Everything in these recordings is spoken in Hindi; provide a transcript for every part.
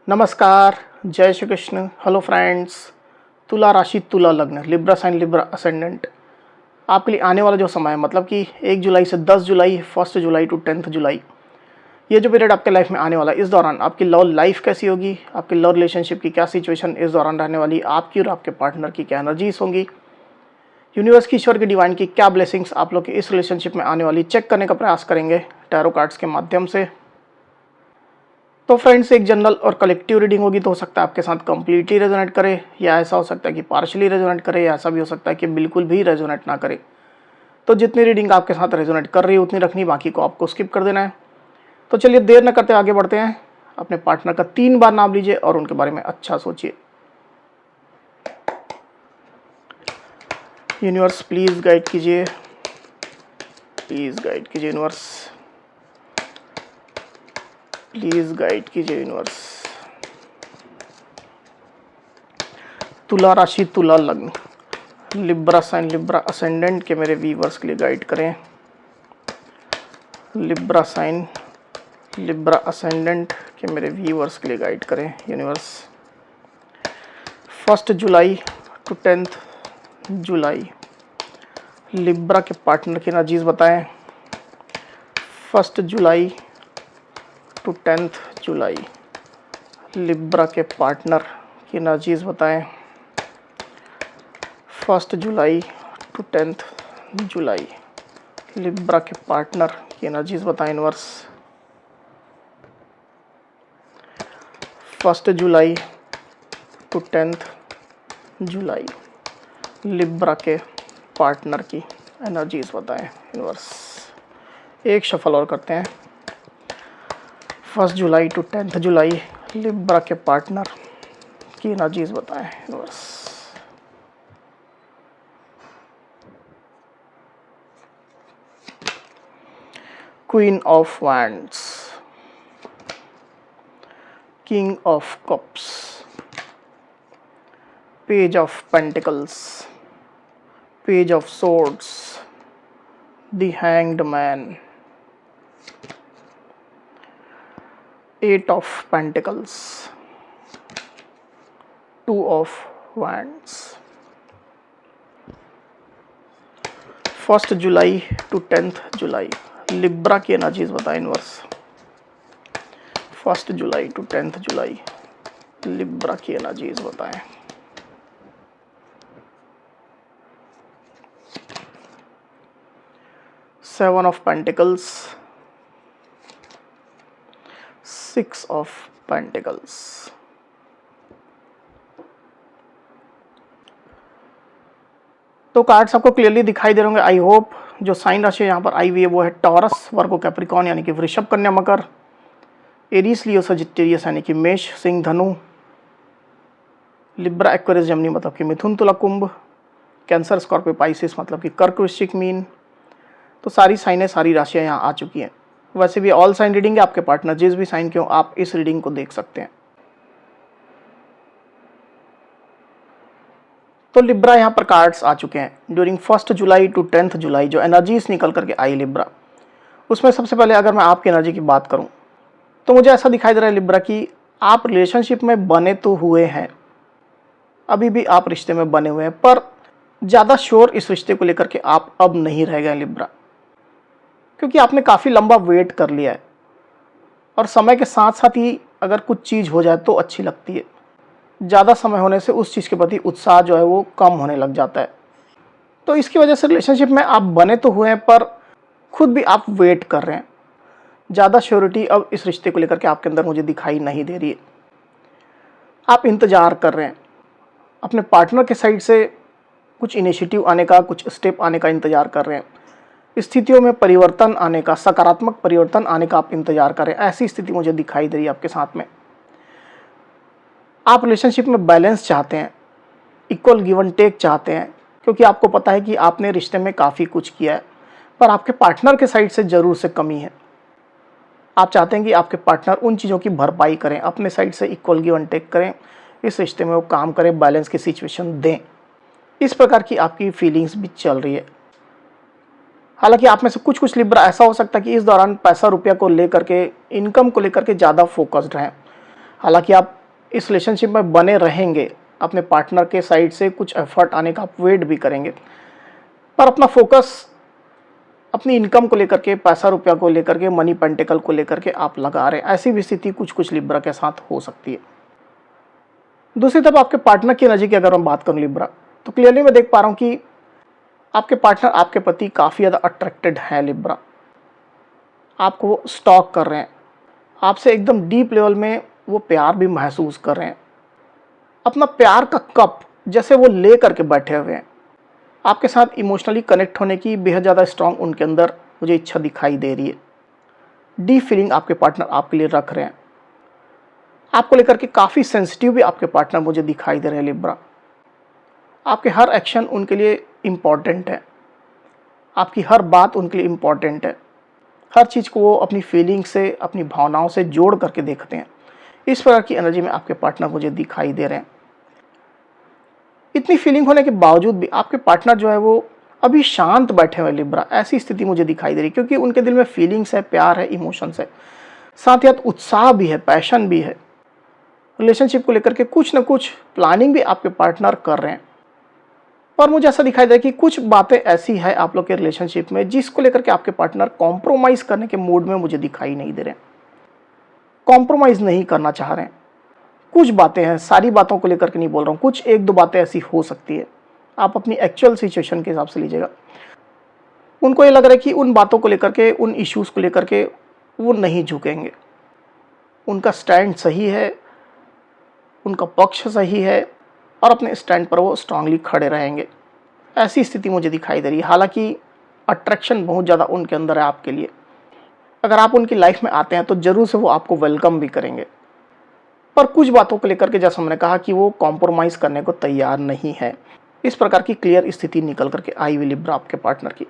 नमस्कार, जय श्री कृष्ण। हेलो फ्रेंड्स, तुला राशि, तुला लग्न, लिब्रा साइन, लिब्रा असेंडेंट आपके लिए आने वाला जो समय है, मतलब कि 1 जुलाई से 10 जुलाई, 1 जुलाई टू 10 जुलाई, ये जो पीरियड आपके लाइफ में आने वाला है, इस दौरान आपकी लव लाइफ कैसी होगी, आपकी लव रिलेशनशिप की क्या सिचुएशन इस दौरान रहने वाली, आपकी और आपके पार्टनर की क्या एनर्जीज होंगी, यूनिवर्स की, ईश्वर की, डिवाइन की क्या ब्लेसिंग्स आप लोग के इस रिलेशनशिप में आने वाली, चेक करने का प्रयास करेंगे टैरो कार्ड्स के माध्यम से। तो फ्रेंड्स, एक जनरल और कलेक्टिव रीडिंग होगी, तो हो सकता है आपके साथ कंप्लीटली रेजोनेट करे, या ऐसा हो सकता है कि पार्शियली रेजोनेट करे, या ऐसा भी हो सकता है कि बिल्कुल भी रेजोनेट ना करे। तो जितनी रीडिंग आपके साथ रेजोनेट कर रही है उतनी रखनी, बाकी को आपको स्किप कर देना है। तो चलिए देर न करते आगे बढ़ते हैं। अपने पार्टनर का 3 बार नाम लीजिए और उनके बारे में अच्छा सोचिए। यूनिवर्स प्लीज गाइड कीजिए, प्लीज गाइड कीजिए यूनिवर्स, प्लीज गाइड कीजिए यूनिवर्स। तुला राशि, तुला लग्न, लिब्रा साइन, लिब्रा असेंडेंट के मेरे व्यूवर्स के लिए गाइड करें। लिब्रा साइन, लिब्रा असेंडेंट के मेरे व्यूवर्स के लिए गाइड करें यूनिवर्स। 1 जुलाई टू 10 जुलाई लिब्रा के पार्टनर की एनर्जीज बताएं। 1 जुलाई टू 10 जुलाई लिब्रा के पार्टनर की एनर्जीज बताएं। 1 जुलाई टू 10 जुलाई लिब्रा के पार्टनर की एनर्जीज बताएं यूनिवर्स। 1 जुलाई टू 10 जुलाई लिब्रा के पार्टनर की एनर्जीज बताएं यूनिवर्स। एक शफल और करते हैं। 1 जुलाई टू 10 जुलाई लिब्रा के पार्टनर की एनर्जीज बताएं universe. Queen of wands, king of cups, page of pentacles, page of swords, the hanged man, 8 of pentacles, 2 of wands। 1 जुलाई टू 10 जुलाई लिब्रा की एनर्जीज बताएं यूनिवर्स। 1 जुलाई टू 10 जुलाई लिब्रा की एनर्जीज बताएं। Seven of Pentacles, 6 of Pentacles। तो कार्ड्स आपको क्लियरली दिखाई दे रहे होंगे, आई होप। जो साइन राशि यहाँ पर आई हुई है वो है टॉरस, वर्गो, कैप्रिकॉर्न यानी कि वृषभ, कन्या, मकर, एरीज, लियो, सजिटेरियस यानी कि मेष, सिंह, धनु, लिब्रा, एक्वेरियस, जमिनी मतलब कि मिथुन, तुला, कुंभ, कैंसर, स्कॉर्पियो, पाइसिस मतलब कि कर्क, वृश्चिक, मीन। तो सारी साइनें, सारी राशियां यहाँ आ चुकी हैं। वैसे भी ऑल साइन रीडिंग है, आपके पार्टनर जिस भी साइन के हो आप इस रीडिंग को देख सकते हैं। तो लिब्रा यहाँ पर कार्ड्स आ चुके हैं। ड्यूरिंग 1 जुलाई टू 10 जुलाई जो एनर्जीज निकल करके आई लिब्रा, उसमें सबसे पहले अगर मैं आपकी एनर्जी की बात करूं तो मुझे ऐसा दिखाई दे रहा है लिब्रा कि आप रिलेशनशिप में बने तो हुए हैं, अभी भी आप रिश्ते में बने हुए हैं, पर ज़्यादा श्योर इस रिश्ते को लेकर के आप अब नहीं रह गए लिब्रा, क्योंकि आपने काफ़ी लंबा वेट कर लिया है और समय के साथ साथ ही अगर कुछ चीज़ हो जाए तो अच्छी लगती है। ज़्यादा समय होने से उस चीज़ के प्रति उत्साह जो है वो कम होने लग जाता है। तो इसकी वजह से रिलेशनशिप में आप बने तो हुए हैं पर खुद भी आप वेट कर रहे हैं। ज़्यादा श्योरिटी अब इस रिश्ते को लेकर के आपके अंदर मुझे दिखाई नहीं दे रही है। आप इंतज़ार कर रहे हैं, अपने पार्टनर के साइड से कुछ इनिशिएटिव आने का, कुछ स्टेप आने का इंतज़ार कर रहे हैं। स्थितियों में परिवर्तन आने का, सकारात्मक परिवर्तन आने का आप इंतजार करें, ऐसी स्थिति मुझे दिखाई दे रही है आपके साथ में। आप रिलेशनशिप में बैलेंस चाहते हैं, इक्वल गिव एंड टेक चाहते हैं, क्योंकि आपको पता है कि आपने रिश्ते में काफ़ी कुछ किया है पर आपके पार्टनर के साइड से ज़रूर से कमी है। आप चाहते हैं कि आपके पार्टनर उन चीज़ों की भरपाई करें, अपने साइड से इक्वल गिव एंड टेक करें, इस रिश्ते में वो काम करें, बैलेंस की सिचुएशन दें। इस प्रकार की आपकी फीलिंग्स भी चल रही है। हालांकि आप में से कुछ कुछ लिब्रा ऐसा हो सकता है कि इस दौरान पैसा रुपया को लेकर के, इनकम को लेकर के ज़्यादा फोकस्ड हैं। हालांकि आप इस रिलेशनशिप में बने रहेंगे, अपने पार्टनर के साइड से कुछ एफर्ट आने का आप वेट भी करेंगे, पर अपना फोकस अपनी इनकम को लेकर के, पैसा रुपया को लेकर के, मनी पेंटिकल को लेकर के आप लगा रहे हैं। ऐसी भी स्थिति कुछ कुछ लिब्रा के साथ हो सकती है। दूसरी तरफ आपके पार्टनर की एनर्जी की अगर मैं बात करूं लिब्रा, तो क्लियरली मैं देख पा रहा हूं कि आपके पार्टनर आपके प्रति काफ़ी ज़्यादा अट्रैक्टेड है लिब्रा। आपको वो स्टॉक कर रहे हैं, आपसे एकदम डीप लेवल में वो प्यार भी महसूस कर रहे हैं। अपना प्यार का कप जैसे वो ले करके बैठे हुए हैं। आपके साथ इमोशनली कनेक्ट होने की बेहद ज़्यादा स्ट्रांग उनके अंदर मुझे इच्छा दिखाई दे रही है। डीप फीलिंग आपके पार्टनर आपके लिए रख रहे हैं। आपको लेकर के काफ़ी सेंसिटिव भी आपके पार्टनर मुझे दिखाई दे रहे हैं लिब्रा। आपके हर एक्शन उनके लिए इम्पॉर्टेंट है, आपकी हर बात उनके लिए इम्पॉर्टेंट है। हर चीज़ को वो अपनी फीलिंग से, अपनी भावनाओं से जोड़ करके देखते हैं। इस प्रकार की एनर्जी में आपके पार्टनर मुझे दिखाई दे रहे हैं। इतनी फीलिंग होने के बावजूद भी आपके पार्टनर जो है वो अभी शांत बैठे हुए लिब्रा, ऐसी स्थिति मुझे दिखाई दे रही है, क्योंकि उनके दिल में फीलिंग्स है, प्यार है, इमोशंस है, साथ ही साथ उत्साह भी है, पैशन भी है। रिलेशनशिप को लेकर के कुछ ना कुछ प्लानिंग भी आपके पार्टनर कर रहे हैं। पर मुझे ऐसा दिखाई दे कि कुछ बातें ऐसी है आप लोग के रिलेशनशिप में जिसको लेकर के आपके पार्टनर कॉम्प्रोमाइज करने के मूड में मुझे दिखाई नहीं दे रहे, कॉम्प्रोमाइज नहीं करना चाह रहे हैं। कुछ बातें हैं, सारी बातों को लेकर के नहीं बोल रहा हूँ, कुछ एक दो बातें ऐसी हो सकती है, आप अपनी एक्चुअल सिचुएशन के हिसाब से लीजिएगा। उनको ये लग रहा है कि उन बातों को लेकर के, उन इश्यूज को लेकर के वो नहीं झुकेंगे। उनका स्टैंड सही है, उनका पक्ष सही है और अपने स्टैंड पर वो स्ट्रांगली खड़े रहेंगे। ऐसी स्थिति मुझे दिखाई दे रही है। हालांकि अट्रैक्शन बहुत ज़्यादा उनके अंदर है आपके लिए। अगर आप उनकी लाइफ में आते हैं तो ज़रूर से वो आपको वेलकम भी करेंगे, पर कुछ बातों को लेकर के जैसा हमने कहा कि वो कॉम्प्रोमाइज़ करने को तैयार नहीं है। इस प्रकार की क्लियर स्थिति निकल करके आई हुई लिब्रा आपके पार्टनर की।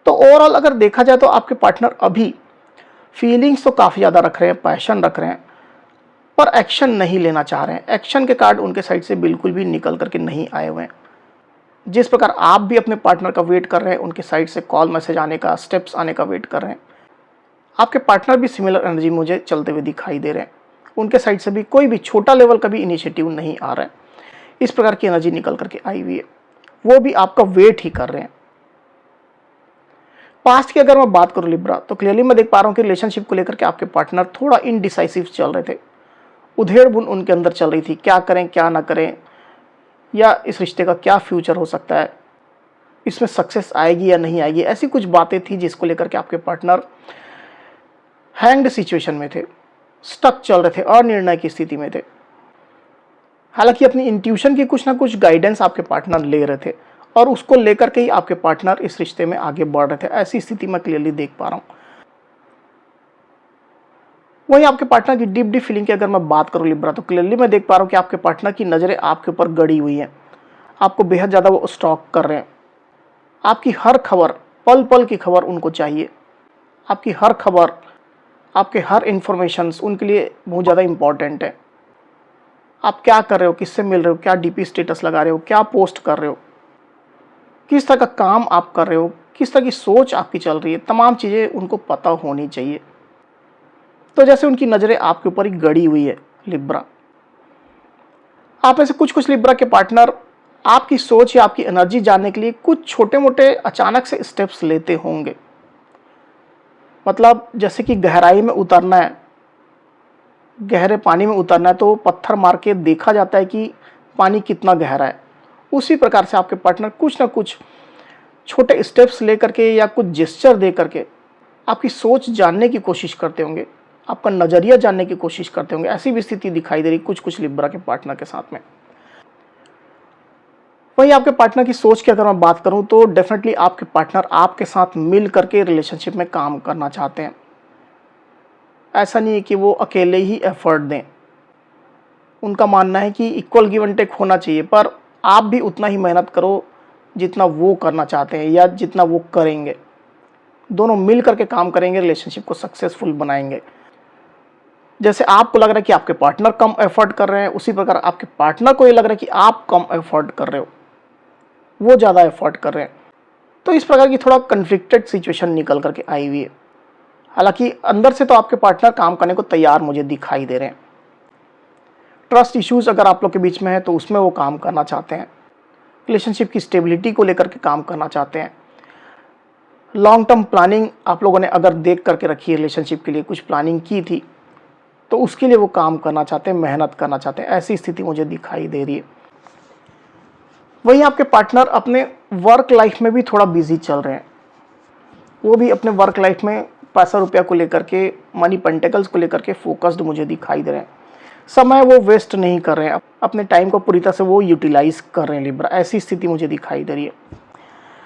तो ओवरऑल अगर देखा जाए तो आपके पार्टनर अभी फीलिंग्स तो काफ़ी ज़्यादा रख रहे हैं, पैशन रख रहे हैं, पर एक्शन नहीं लेना चाह रहे हैं। एक्शन के कार्ड उनके साइड से बिल्कुल भी निकल करके नहीं आए हुए हैं। जिस प्रकार आप भी अपने पार्टनर का वेट कर रहे हैं, उनके साइड से कॉल मैसेज आने का, स्टेप्स आने का वेट कर रहे हैं, आपके पार्टनर भी सिमिलर एनर्जी मुझे चलते हुए दिखाई दे रहे हैं। उनके साइड से भी कोई भी छोटा लेवल का भी इनिशिएटिव नहीं आ रहा है। इस प्रकार की एनर्जी निकल करके आई हुई है। वो भी आपका वेट ही कर रहे हैं। पास्ट की अगर मैं बात करूं लिब्रा, तो क्लियरली मैं देख पा रहा हूं कि रिलेशनशिप को लेकर के आपके पार्टनर थोड़ा इनडिसाइसिव चल रहे थे। उधेड़-बुन उनके अंदर चल रही थी, क्या करें क्या ना करें, या इस रिश्ते का क्या फ्यूचर हो सकता है, इसमें सक्सेस आएगी या नहीं आएगी। ऐसी कुछ बातें थी जिसको लेकर के आपके पार्टनर हैंग्ड सिचुएशन में थे, स्टक चल रहे थे, अनिर्णय की स्थिति में थे। हालांकि अपनी इंट्यूशन की कुछ ना कुछ गाइडेंस आपके पार्टनर ले रहे थे और उसको लेकर के ही आपके पार्टनर इस रिश्ते में आगे बढ़ रहे थे। ऐसी स्थिति मैं क्लियरली देख पा रहा हूँ। वहीं आपके पार्टनर की डीप फीलिंग की अगर मैं बात करूं लिब्रा, तो क्लियरली मैं देख पा रहा हूं कि आपके पार्टनर की नज़रें आपके ऊपर गड़ी हुई हैं। आपको बेहद ज़्यादा वो स्टॉक कर रहे हैं। आपकी हर खबर, पल पल की खबर उनको चाहिए। आपकी हर खबर, आपके हर इन्फॉर्मेशंस उनके लिए बहुत ज़्यादा इंपॉर्टेंट है। आप क्या कर रहे हो, किससे मिल रहे हो, क्या डीपी स्टेटस लगा रहे हो, क्या पोस्ट कर रहे हो, किस तरह का काम आप कर रहे हो, किस तरह की सोच आपकी चल रही है, तमाम चीज़ें उनको पता होनी चाहिए। तो जैसे उनकी नज़रें आपके ऊपर ही गड़ी हुई है लिब्रा। आप में से कुछ कुछ लिब्रा के पार्टनर आपकी सोच या आपकी एनर्जी जानने के लिए कुछ छोटे मोटे अचानक से स्टेप्स लेते होंगे। मतलब जैसे कि गहराई में उतरना है, गहरे पानी में उतरना है, तो पत्थर मार के देखा जाता है कि पानी कितना गहरा है। उसी प्रकार से आपके पार्टनर कुछ ना कुछ छोटे स्टेप्स लेकर के या कुछ जेस्चर दे करके आपकी सोच जानने की कोशिश करते होंगे, आपका नज़रिया जानने की कोशिश करते होंगे। ऐसी भी स्थिति दिखाई दे रही कुछ कुछ लिब्रा के पार्टनर के साथ में। वहीं आपके पार्टनर की सोच की अगर मैं बात करूं, तो डेफिनेटली आपके पार्टनर आपके साथ मिल करके रिलेशनशिप में काम करना चाहते हैं। ऐसा नहीं है कि वो अकेले ही एफर्ट दें। उनका मानना है कि इक्वल गिव एंड टेक होना चाहिए, पर आप भी उतना ही मेहनत करो जितना वो करना चाहते हैं या जितना वो करेंगे। दोनों मिल करके काम करेंगे, रिलेशनशिप को सक्सेसफुल बनाएंगे। जैसे आपको लग रहा है कि आपके पार्टनर कम एफर्ट कर रहे हैं, उसी प्रकार आपके पार्टनर को ये लग रहा है कि आप कम एफर्ट कर रहे हो, वो ज़्यादा एफर्ट कर रहे हैं। तो इस प्रकार की थोड़ा कन्फ्लिक्टेड सिचुएशन निकल करके आई हुई है। हालांकि अंदर से तो आपके पार्टनर काम करने को तैयार मुझे दिखाई दे रहे हैं। ट्रस्ट इश्यूज अगर आप लोग के बीच में है तो उसमें वो काम करना चाहते हैं। रिलेशनशिप की स्टेबिलिटी को लेकर के काम करना चाहते हैं। लॉन्ग टर्म प्लानिंग आप लोगों ने अगर देख करके रखी है, रिलेशनशिप के लिए कुछ प्लानिंग की थी, तो उसके लिए वो काम करना चाहते हैं, मेहनत करना चाहते हैं, ऐसी स्थिति मुझे दिखाई दे रही है। वहीं आपके पार्टनर अपने वर्क लाइफ में भी थोड़ा बिजी चल रहे हैं। वो भी अपने वर्क लाइफ में पैसा रुपया को लेकर के, मनी पेंटिकल्स को लेकर के फोकस्ड मुझे दिखाई दे रहे हैं। समय वो वेस्ट नहीं कर रहे हैं, अपने टाइम को पूरी तरह से वो यूटिलाइज कर रहे हैं लिब्रा, ऐसी स्थिति मुझे दिखाई दे रही है।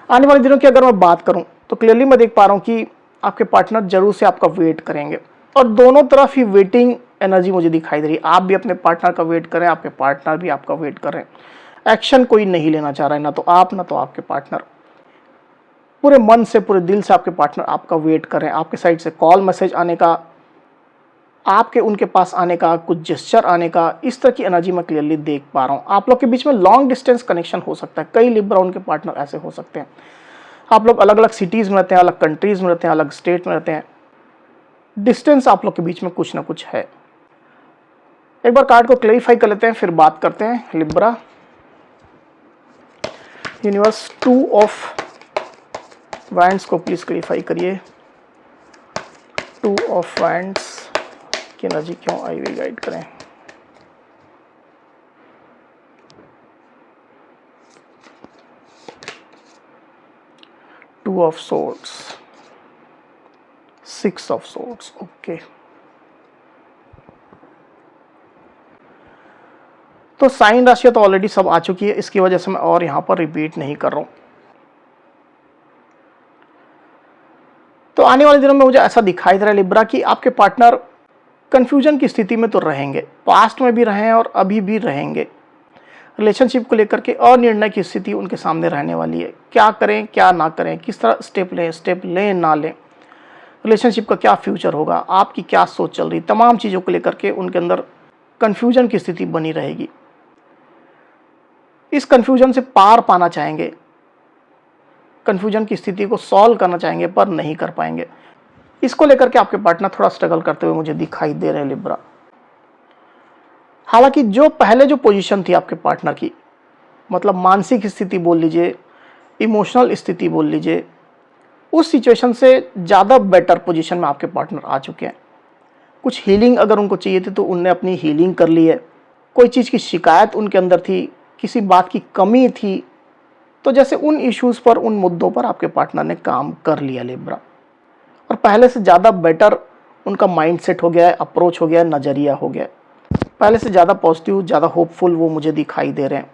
आने वाले दिनों की अगर मैं बात करूं तो क्लियरली मैं देख पा रहा हूं कि आपके पार्टनर जरूर से आपका वेट करेंगे, और दोनों तरफ ही वेटिंग एनर्जी मुझे दिखाई दे रही है। आप भी अपने पार्टनर का वेट करें, आपके पार्टनर भी आपका वेट कर रहे हैं। एक्शन कोई नहीं लेना चाह रहा है, ना तो आप ना तो आपके पार्टनर। पूरे मन से, पूरे दिल से आपके पार्टनर आपका वेट कर रहे हैं। आपके साइड से कॉल मैसेज आने का, आपके उनके पास आने का, कुछ जेस्चर आने का, इस तरह की एनर्जी मैं क्लियरली देख पा रहा हूँ। आप लोग के बीच में लॉन्ग डिस्टेंस कनेक्शन हो सकता है। कई लिब्रा उनके पार्टनर ऐसे हो सकते हैं। आप लोग अलग अलग सिटीज़ में रहते हैं, अलग कंट्रीज़ में रहते हैं, अलग स्टेट में रहते हैं। डिस्टेंस आप लोग के बीच में कुछ ना कुछ है। एक बार कार्ड को क्लैरिफाई कर लेते हैं, फिर बात करते हैं लिब्रा। यूनिवर्स, 2 ऑफ वैंड्स को प्लीज क्लैरिफाई करिए। 2 ऑफ वैंड्स की एनर्जी क्यों आई हुई, गाइड करें। Two of swords, 6 of swords. Okay, तो साइन राशियां तो ऑलरेडी सब आ चुकी है, इसकी वजह से मैं और यहां पर रिपीट नहीं कर रहा हूं। तो आने वाले दिनों में मुझे ऐसा दिखाई दे रहा है लिब्रा कि आपके पार्टनर कंफ्यूजन की स्थिति में तो रहेंगे, पास्ट में भी रहे हैं और अभी भी रहेंगे। रिलेशनशिप को लेकर के अनिर्णय की स्थिति उनके सामने रहने वाली है। क्या करें, क्या ना करें, किस तरह स्टेप लें ना लें, रिलेशनशिप का क्या फ्यूचर होगा, आपकी क्या सोच चल रही, तमाम चीज़ों को लेकर के उनके अंदर कंफ्यूजन की स्थिति बनी रहेगी। इस कंफ्यूजन से पार पाना चाहेंगे, कंफ्यूजन की स्थिति को सॉल्व करना चाहेंगे, पर नहीं कर पाएंगे। इसको लेकर के आपके पार्टनर थोड़ा स्ट्रगल करते हुए मुझे दिखाई दे रहे हैं लिब्रा। हालांकि जो पहले जो पोजीशन थी आपके पार्टनर की, मतलब मानसिक स्थिति बोल लीजिए, इमोशनल स्थिति बोल लीजिए, उस सिचुएशन से ज़्यादा बेटर पोजीशन में आपके पार्टनर आ चुके हैं। कुछ हीलिंग अगर उनको चाहिए थी तो उनने अपनी हीलिंग कर ली है। कोई चीज़ की शिकायत उनके अंदर थी, किसी बात की कमी थी, तो जैसे उन इश्यूज़ पर, उन मुद्दों पर आपके पार्टनर ने काम कर लिया लिब्रा, और पहले से ज़्यादा बेटर उनका माइंडसेट हो गया है, अप्रोच हो गया है, नज़रिया हो गया है। पहले से ज़्यादा पॉजिटिव, ज़्यादा होपफुल वो मुझे दिखाई दे रहे हैं,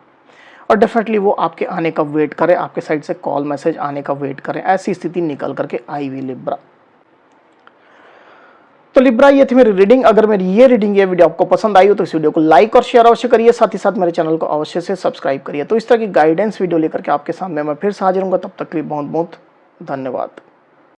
और डेफिनेटली वो आपके आने का वेट करें, आपके साइड से कॉल मैसेज आने का वेट करें। ऐसी स्थिति निकल करके आई हुई लिब्रा। तो लिब्रा, ये थी मेरी रीडिंग। अगर मेरी ये रीडिंग, ये वीडियो आपको पसंद आई हो तो इस वीडियो को लाइक और शेयर अवश्य करिए, साथ ही साथ मेरे चैनल को अवश्य से सब्सक्राइब करिए। तो इस तरह की गाइडेंस वीडियो लेकर के आपके सामने मैं फिर से हाजिर हूँगा। तब तक के लिए बहुत बहुत धन्यवाद।